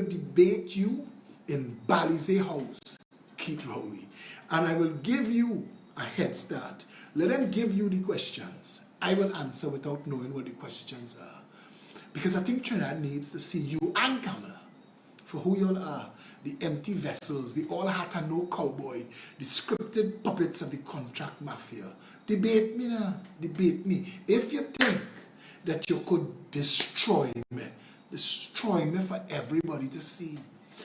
debate you in Balize House, Keith Rowley. And I will give you a head start. Let them give you the questions. I will answer without knowing what the questions are. Because I think Trinidad needs to see you and Kamala for who you all are. The empty vessels, the all hat and no cowboy, the scripted puppets of the contract mafia. Debate me now. Debate me. If you think that you could destroy me for everybody to see.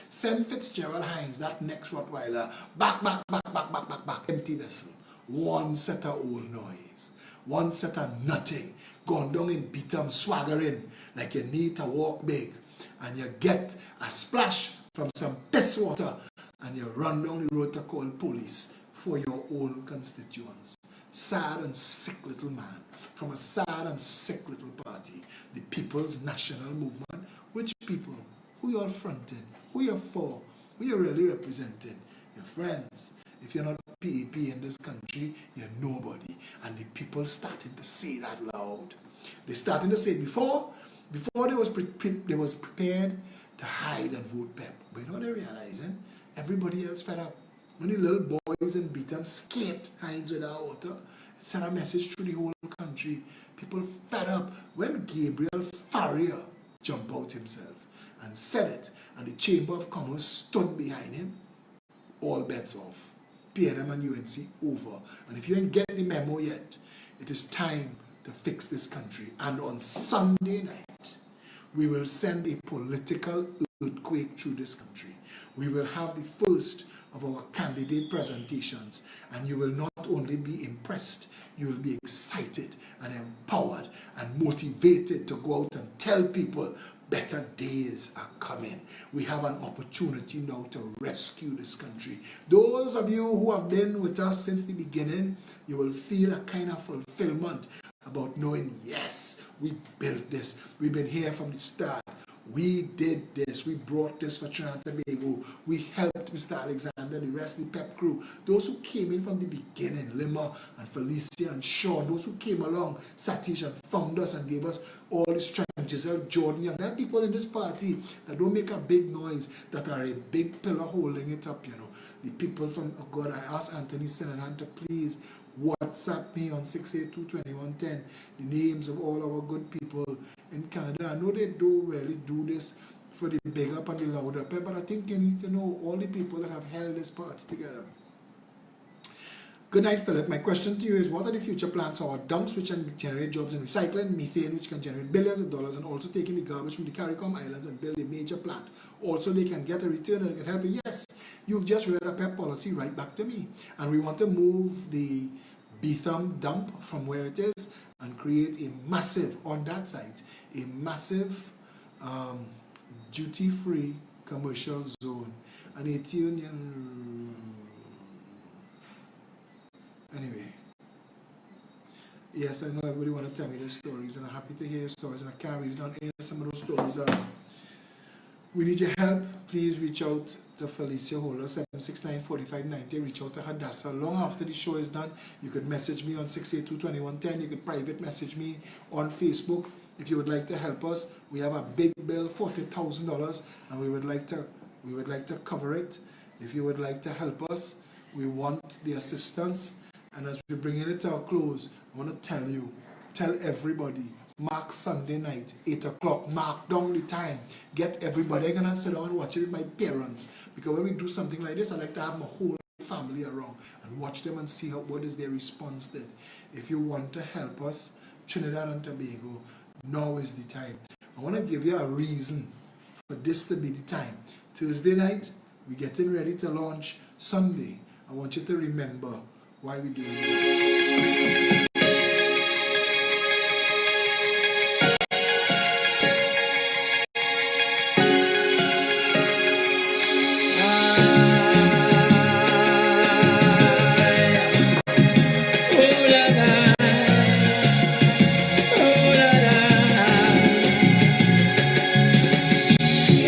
Send Fitzgerald Hines, that next Rottweiler, back, empty vessel. One set of old noise. One set of nothing. Gone down and beat them, swaggering like you need to walk big. And you get a splash from some piss water and you run down the road to call police for your own constituents. Sad and sick little man from a sad and sick little party, the People's National Movement. Which people? Who you all fronting? Who you're for? Who you're really representing? Your friends. If you're not PAP in this country, you're nobody. And the people starting to say that loud. They're starting to say before they was prepared to hide and vote Pep. But you know what they're realizing? Everybody else fed up. When the little boys in Beaton skate Hines without water, it sent a message through the whole country. People fed up. When Gabriel Farrier jumped out himself and said it, and the Chamber of Commerce stood behind him, all bets off. PNM and UNC over. And if you ain't get the memo yet, it is time to fix this country. And on Sunday night, we will send a political earthquake through this country. We will have the first of our candidate presentations, and you will not only be impressed, you will be excited and empowered and motivated to go out and tell people better days are coming. We have an opportunity now to rescue this country. Those of you who have been with us since the beginning, you will feel a kind of fulfillment about knowing, yes, we built this. We've been here from the start. We did this. We brought this for Trinidad and Tobago. We helped Mr. Alexander, the rest of the PEP crew. Those who came in from the beginning, Lima and Felicia and Sean, those who came along, Satish, and found us and gave us all the strength, Giselle, Jordan Young. There are people in this party that don't make a big noise, that are a big pillar holding it up, you know. The people from, oh God, I asked Anthony Sinahan to please WhatsApp me on 682-2110 the names of all our good people in Canada. I know they do really do this for the big up and the loud up, but I think you need to know all the people that have held this party together. Good night, Philip. My question to you is, what are the future plans for our dumps which can generate jobs in recycling, methane which can generate billions of dollars, and also taking the garbage from the CARICOM Islands and build a major plant? Also, they can get a return and can help you. Yes, you've just read a PEP policy right back to me. And we want to move the Beetham dump from where it is and create a massive, on that site, a massive duty-free commercial zone. And it's anyway, yes, I know everybody want to tell me their stories, and I'm happy to hear your stories, and I can't read it on air. Some of those stories are. We need your help. Please reach out to Felicia Holder, 769-4590. Reach out to Hadassah. Long after the show is done, you could message me on 682-2110. You could private message me on Facebook if you would like to help us. We have a big bill, $40,000, and we would like to cover it. If you would like to help us, we want the assistance. And as we're bringing it to a close, I want to tell everybody, mark Sunday night, 8 o'clock, mark down the time. Get everybody. I'm going to sit down and watch it with my parents. Because when we do something like this, I like to have my whole family around and watch them and see what is their response then. If you want to help us, Trinidad and Tobago, now is the time. I want to give you a reason for this to be the time. Thursday night, we're getting ready to launch. Sunday, I want you to remember why we do it.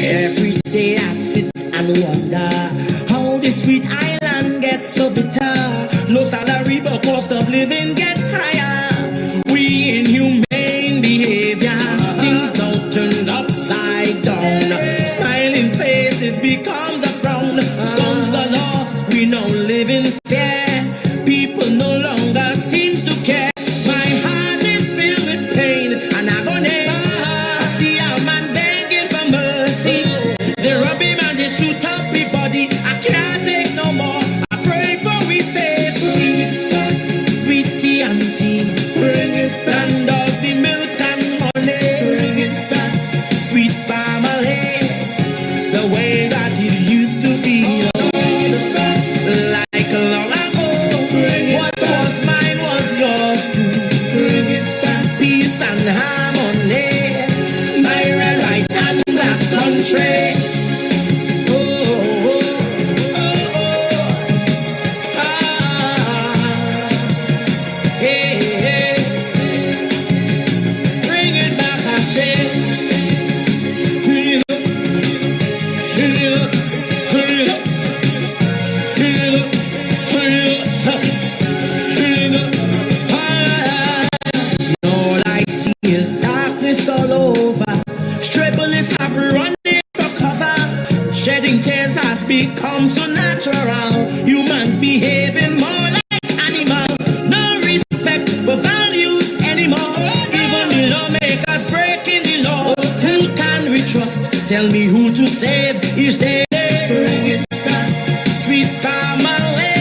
Every day I sit and wonder how this sweet island gets so bitter. Low salary but cost of living gets higher. We inhumane behavior, things don't turn upside down. Smiling faces becomes a frown. Guns galore, we now live in fear. People no longer seems to care. My heart is filled with pain and agony. I see a man begging for mercy. They rob him and they shoot up his body. I can't take no more. I pray for we save. Bring it back, sweetie auntie. Bring it back. Land of the milk and honey. Bring it back, sweet family. The way that it used to be. Like long ago. What was mine was yours too. Bring it back, peace and harmony. My red, white and black country. Become so natural. Humans behaving more like animal. No respect for values anymore. Even the lawmakers breaking the law. Who can we trust? Tell me who to save each day. Bring it back, sweet family.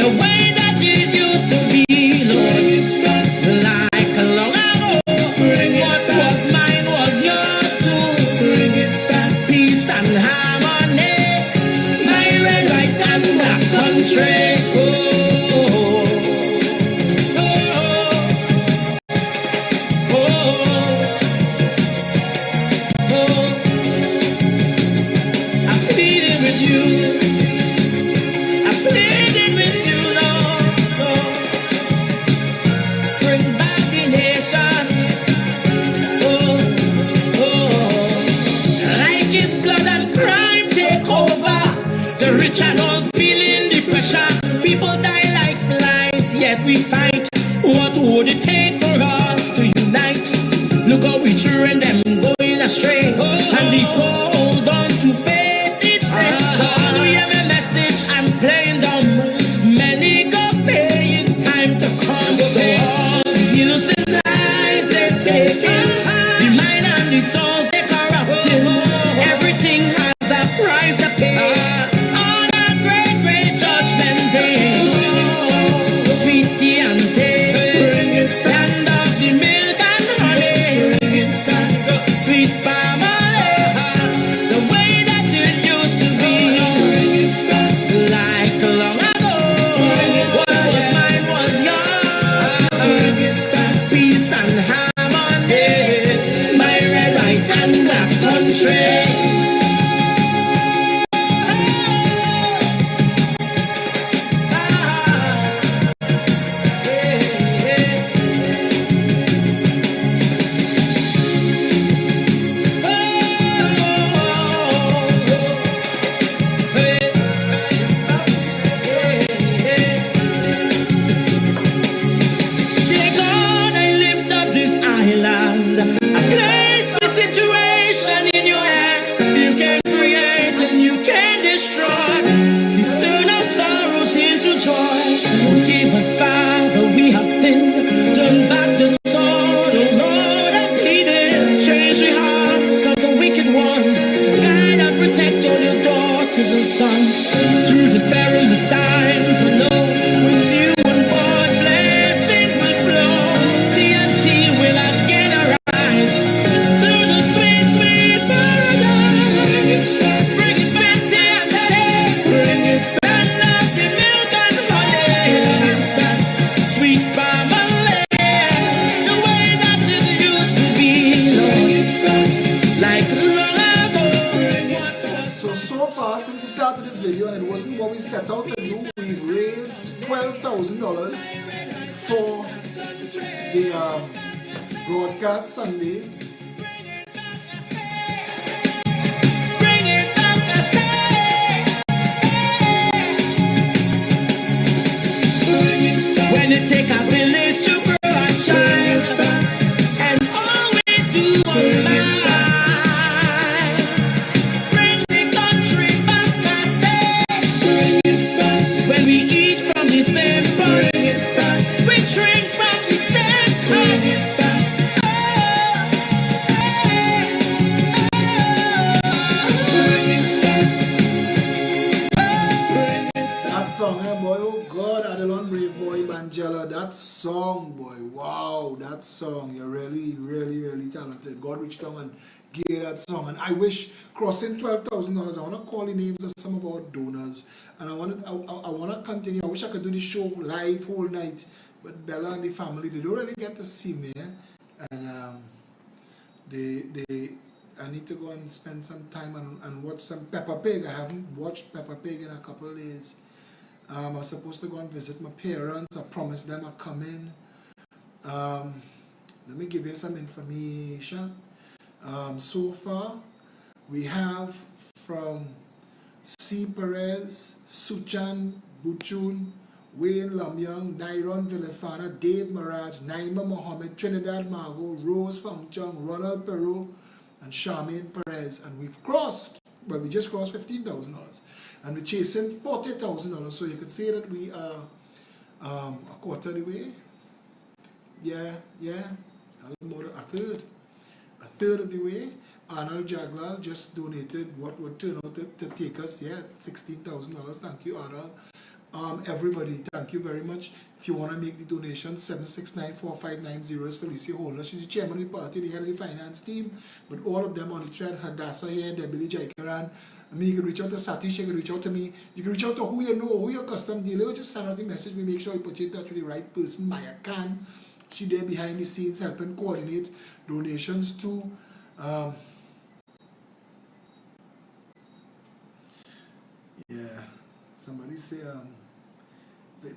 The way that it used to be, Lord. Like long ago. What was mine was yours too. Bring it back, peace and harmony. Country. Oh, oh, oh, oh, oh. I pleaded with you. I pleaded with you, Lord. Bring back the nation. Oh, oh. Like it's blood and crime take over. The rich and all feeling the pressure. People die like flies, yet we fight. What would it take for us to unite? Look how we children them going astray. And the poor hold on to faith each day. So all we have a message and playing dumb. Many go pay in time to come. So all the innocent lives they taking. The mind and the souls they corrupting. Everything has a price to pay. Through this perilous times, we know with you on board, blessings will flow. TNT will again arise through the sweet, sweet paradise. Bring it back, bring it back, love the milk and honey. Sweet family, the way that it used to be, like long ago. So far, since we started this video, and it wasn't what we set out to do, we've raised $12,000 for the broadcast Sunday. When it take a village to grow a child, and all we do was smile. Bring the Angela, that song, boy, wow, that song, you're really, really, really talented. God reached down and gave you that song, and I wish crossing $12,000. I want to call the names of some of our donors, and I want to continue. I wish I could do the show live whole night, but Bella and the family, they don't really get to see me, and I need to go and spend some time and watch some Peppa Pig. I haven't watched Peppa Pig in a couple of days. I was supposed to go and visit my parents. I promised them I'd come in. Let me give you some information. So far, we have from C. Perez, Suchan Buchun, Wayne Lamyang, Nairon Villafana, Dave Maraj, Naima Mohammed, Trinidad Margot, Rose Fangchong, Ronald Peru, and Charmaine Perez. And we've crossed, but we just crossed $15,000. And we're chasing $40,000. So you could say that we are a quarter of the way. Yeah, a little more, a third of the way. Arnold Jaglal just donated what would turn out to take us, $16,000. Thank you, Arnold. Everybody, thank you very much. If you want to make the donation, 7694590 is Felicia Holder. She's the chairman of the party, the head of the finance team. But all of them on the thread, Hadassah here, Debbie Jaikaran. I mean, you can reach out to Satish, you can reach out to me. You can reach out to who you know, who you're custom dealing with. Just send us the message. We make sure we put you in touch with the right person. Maya Khan, she there behind the scenes helping coordinate donations too. Somebody say,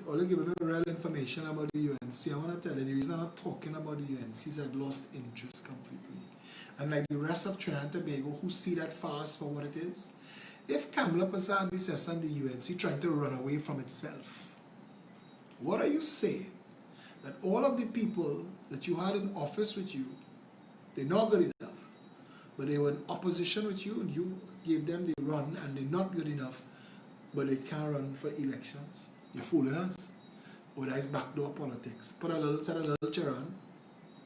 only giving me real information about the UNC. I want to tell you, the reason I'm not talking about the UNC is I've lost interest completely. And like the rest of Trinidad and Tobago who see that fast for what it is, if Kamala Prasad says and the UNC trying to run away from itself, what are you saying? That all of the people that you had in office with you, they're not good enough, but they were in opposition with you and you gave them the run and they're not good enough, but they can't run for elections. You're fooling us. Or that is backdoor politics. Set a little chair on,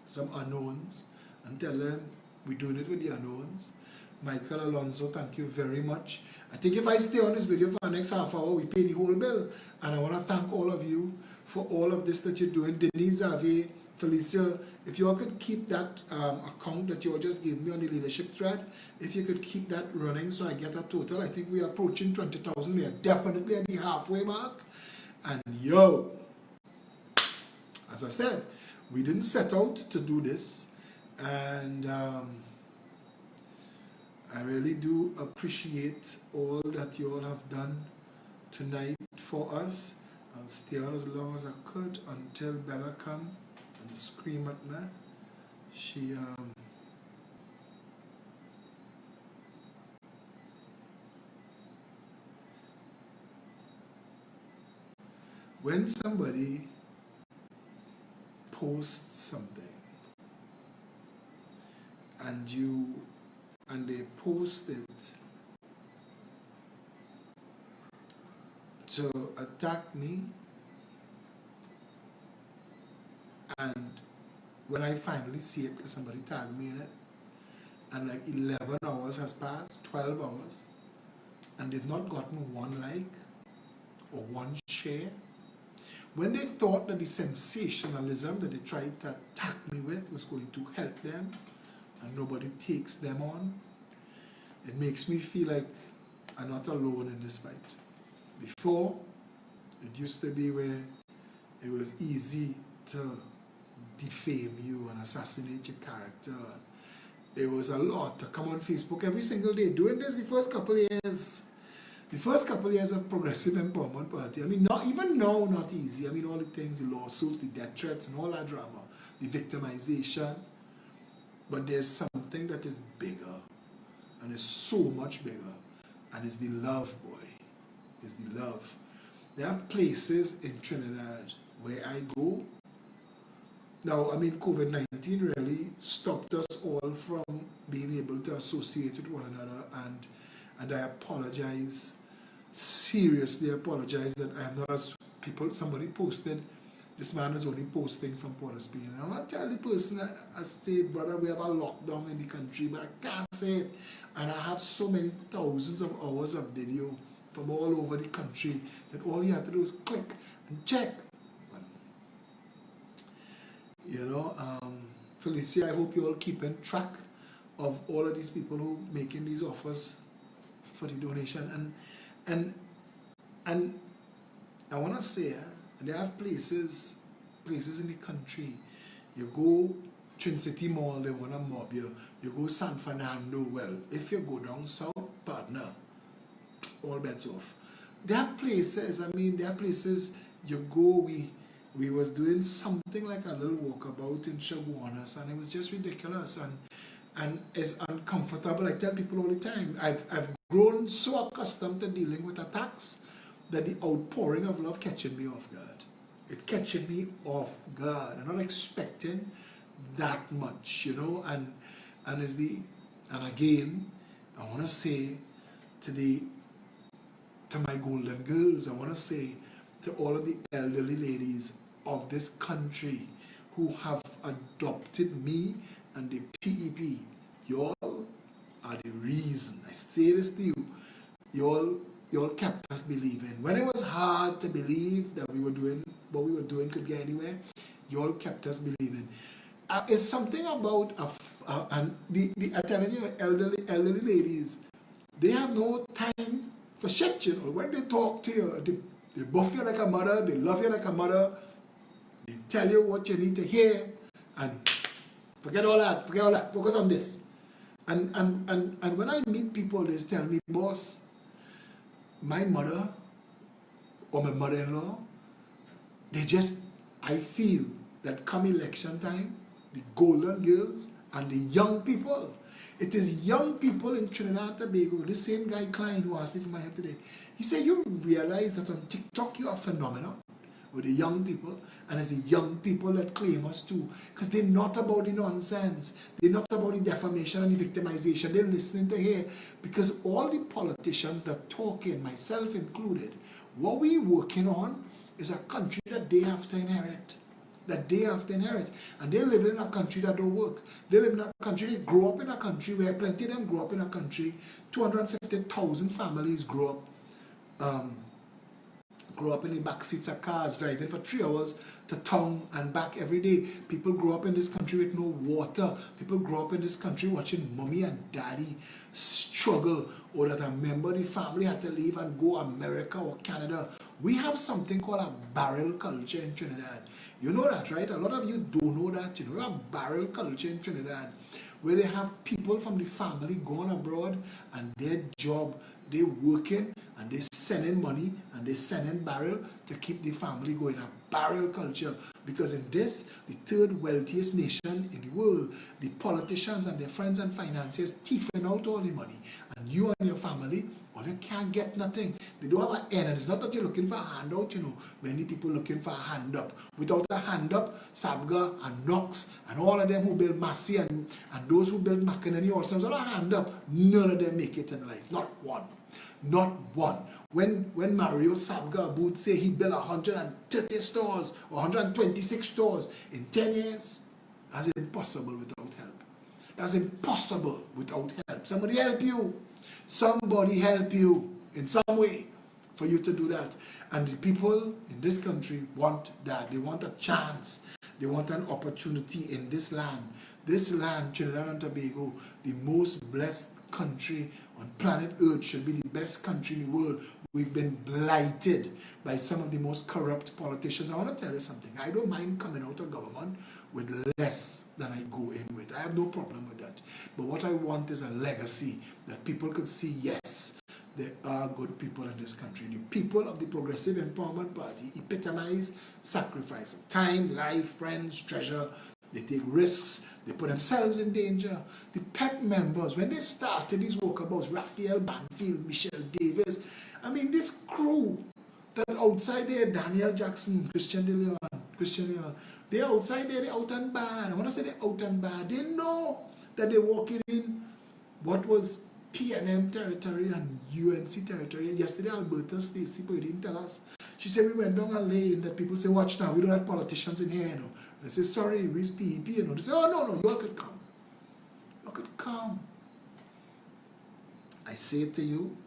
some unknowns, and tell them we're doing it with the unknowns. Michael Alonso, thank you very much. I think if I stay on this video for the next half hour, we pay the whole bill. And I want to thank all of you for all of this that you're doing. Denise, Xavier, Felicia, if you all could keep that account that you all just gave me on the leadership thread, if you could keep that running so I get a total, I think we are approaching 20,000. We are definitely at the halfway mark. And yo, as I said, we didn't set out to do this. And I really do appreciate all that you all have done tonight for us. I'll stay on as long as I could until Bella come and scream at me. She when somebody posts something and they post it to attack me, and when I finally see it because somebody tagged me in it, and like 11 hours has passed, 12 hours, and they've not gotten one like or one share, when they thought that the sensationalism that they tried to attack me with was going to help them and nobody takes them on, it makes me feel like I'm not alone in this fight. Before, it used to be where it was easy to defame you and assassinate your character. There was a lot to come on Facebook every single day. Doing this the first couple of years of Progressive Empowerment Party, I mean, not even now, not easy. I mean, all the things, the lawsuits, the death threats, and all that drama, the victimization. But there's something that is bigger, and it's so much bigger, and it's the love, boy. It's the love. There are places in Trinidad where I go. Now, I mean, COVID-19 really stopped us all from being able to associate with one another, and I apologize, seriously apologize that I am not as people. Somebody posted, this man is only posting from Port of Spain. I want to tell the person, I say, brother, we have a lockdown in the country, but I can't say it. And I have so many thousands of hours of video from all over the country that all you have to do is click and check. But You know, Felicia, I hope you're all keeping track of all of these people who making these offers for the donation. And I want to say, they have places in the country. You go Trinity Mall, they want to mob you. You go San Fernando, well, if you go down south, partner, all bets off. There are places, there are places you go, we was doing something like a little walkabout in Chaguanas, and it was just ridiculous and it's uncomfortable. I tell people all the time, I've grown so accustomed to dealing with attacks that the outpouring of love catching me off guard. It catching me off guard. I'm not expecting that much, you know, and again, I want to say to my golden girls, I want to say to all of the elderly ladies of this country who have adopted me and the PEP, y'all are the reason. I say this to you. Y'all kept us believing. When it was hard to believe that we were doing what we were doing could get anywhere, y'all kept us believing. It's something about and I tell you, elderly ladies, they have no time for shit, you know. When they talk to you, they buff you like a mother, they love you like a mother, they tell you what you need to hear, and forget all that, focus on this. And when I meet people, they tell me, boss, my mother or my mother-in-law, I feel that come election time, the golden girls and the young people, it is young people in Trinidad and Tobago, the same guy Klein who asked me for my help today, he said, you realize that on TikTok you are a phenomenon with the young people, and it's the young people that claim us too, because they're not about the nonsense, they're not about the defamation and the victimization, they're listening to hear, because all the politicians that talking, myself included, what we're working on is a country that they have to inherit. And they live in a country that don't work. They live in a country, they grow up in a country where plenty of them grow up in a country, 250,000 families grow up in the back seats of cars, driving for 3 hours to town and back every day. People grow up in this country with no water. People grow up in this country watching mommy and daddy struggle, or that a member of the family had to leave and go America or Canada. We have something called a barrel culture in Trinidad. You know that, right? A lot of you don't know that. You know, we have barrel culture in Trinidad, where they have people from the family going abroad, and their job, they're working and they're sending money and they're sending barrel to keep the family going. A barrel culture. Because in this, the third wealthiest nation in the world, the politicians and their friends and financiers thieving out all the money. And you and your family, well, you can't get nothing. They don't have an end. And it's not that you're looking for a handout, you know. Many people looking for a hand up. Without a hand up, Sabga and Knox and all of them who build Massey and those who build McInerney also, without a hand up, none of them make it in life. Not one. Not one. When Mario Sabga would say he built 130 stores or 126 stores in 10 years, that's impossible without help. That's impossible without help. Somebody help you. Somebody help you in some way for you to do that. And the people in this country want that. They want a chance. They want an opportunity in this land. This land, Trinidad and Tobago, the most blessed country on planet Earth, should be the best country in the world. We've been blighted by some of the most corrupt politicians. I want to tell you something. I don't mind coming out of government with less than I go in with. I have no problem with that. But what I want is a legacy that people could see, yes, there are good people in this country. The people of the Progressive Empowerment Party epitomize sacrifice of time, life, friends, treasure. They take risks. They put themselves in danger. The PEP members, when they started these walkabouts, Raphael Banfield, Michelle Davis, I mean, this crew that outside there, Daniel Jackson, Christian De Leon, they're outside there, they're out and bad. I want to say they're out and bad. They know that they're walking in what was PNM territory and UNC territory. Yesterday, Alberta Stacey didn't tell us. She said we went down a lane that people say, watch now, we don't have politicians in here, you know. They say, sorry, we're PEP, you know. They say, oh, no, you all could come. You all could come. I say to you,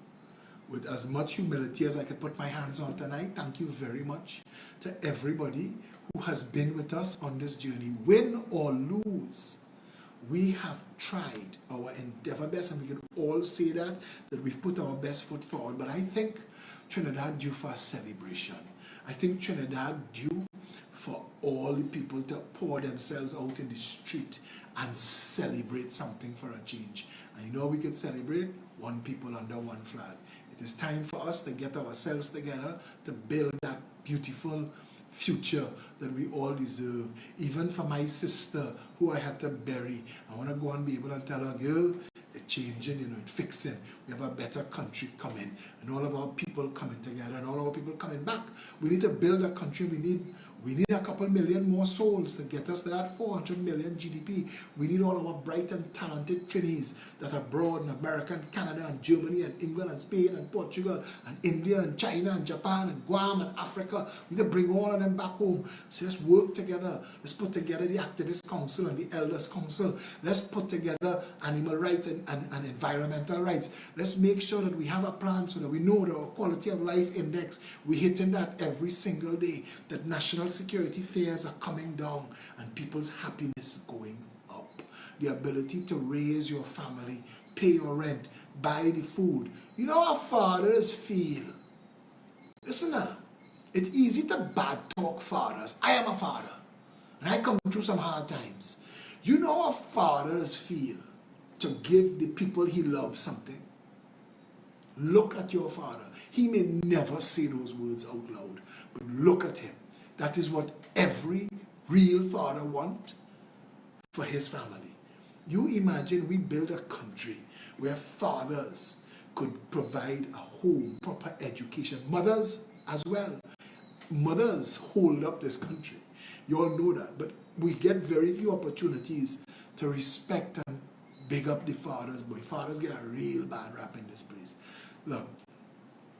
with as much humility as I could put my hands on tonight, thank you very much to everybody who has been with us on this journey. Win or lose, we have tried our endeavor best, and we can all say that we've put our best foot forward. But I think Trinidad due for a celebration. I think Trinidad due for all the people to pour themselves out in the street and celebrate something for a change. And you know we could celebrate? One people under one flag. It is time for us to get ourselves together to build that beautiful future that we all deserve. Even for my sister who I had to bury, I want to go and be able to tell her, girl, it's changing, you know, it's fixing. We have a better country coming, and all of our people coming together, and all our people coming back. We need to build a country. We need a couple million more souls to get us to that 400 million GDP. We need all our bright and talented trainees that are abroad in America and Canada and Germany and England and Spain and Portugal and India and China and Japan and Guam and Africa. We need to bring all of them back home. So let's work together. Let's put together the Activist Council and the Elders Council. Let's put together animal rights and environmental rights. Let's make sure that we have a plan so that we know that our quality of life index, we're hitting that every single day, that national security fears are coming down and people's happiness going up. The ability to raise your family, pay your rent, buy the food. You know how fathers feel. Listen now, it's easy to bad talk fathers. I am a father and I come through some hard times. You know how fathers feel to give the people he loves something. Look at your father. He may never say those words out loud, but look at him. That is what every real father wants for his family. You imagine we build a country where fathers could provide a home, proper education. Mothers as well. Mothers hold up this country. You all know that. But we get very few opportunities to respect and big up the fathers. Boy, fathers get a real bad rap in this place. Look,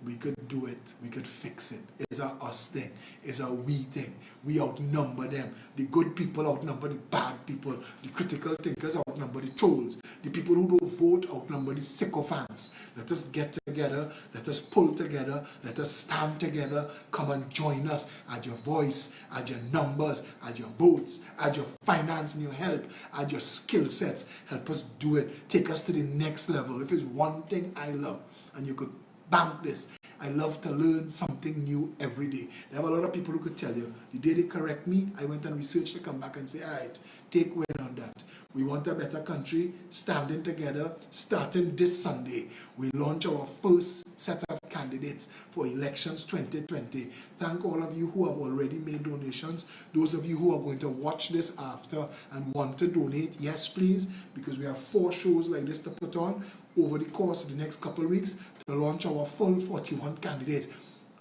we could do it. We could fix it. It's a us thing. It's a we thing. We outnumber them. The good people outnumber the bad people. The critical thinkers outnumber the trolls. The people who don't vote outnumber the sycophants. Let us get together. Let us pull together. Let us stand together. Come and join us. Add your voice. Add your numbers. Add your votes. Add your finance and your help. Add your skill sets. Help us do it. Take us to the next level. If it's one thing I love, and you could bank this, I love to learn something new every day. There are a lot of people who could tell you, the day they correct me, I went and researched to come back and say, all right, take win on that. We want a better country, standing together, starting this Sunday. We launch our first set of candidates for elections 2020. Thank all of you who have already made donations. Those of you who are going to watch this after and want to donate, yes please, because we have 4 shows like this to put on over the course of the next couple of weeks to launch our full 41 candidates.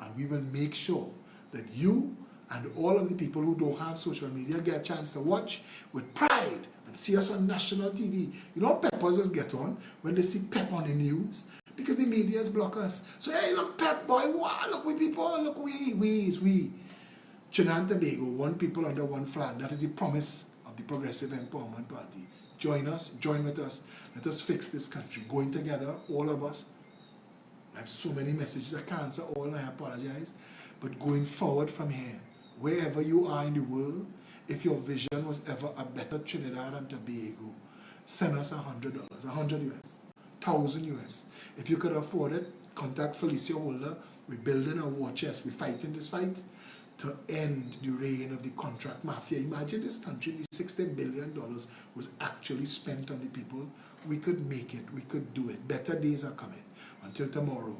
And we will make sure that you and all of the people who don't have social media get a chance to watch with pride and see us on national TV. You know peppers just get on when they see Pep on the news, because the media's block us. So hey, look Pep boy, wow, look we people, look we. Trinidad and Tobago, one people under one flag. That is the promise of the Progressive Empowerment Party. Join us, join with us. Let us fix this country. Going together, all of us. I have so many messages, I can't answer all, and I apologize. But going forward from here, wherever you are in the world, if your vision was ever a better Trinidad and Tobago, send us $100, 100 US, 1,000 US. If you could afford it, contact Felicia Holder. We're building a war chest. We're fighting this fight to end the reign of the contract mafia. Imagine this country, the $60 billion was actually spent on the people. We could make it. We could do it. Better days are coming. Until tomorrow,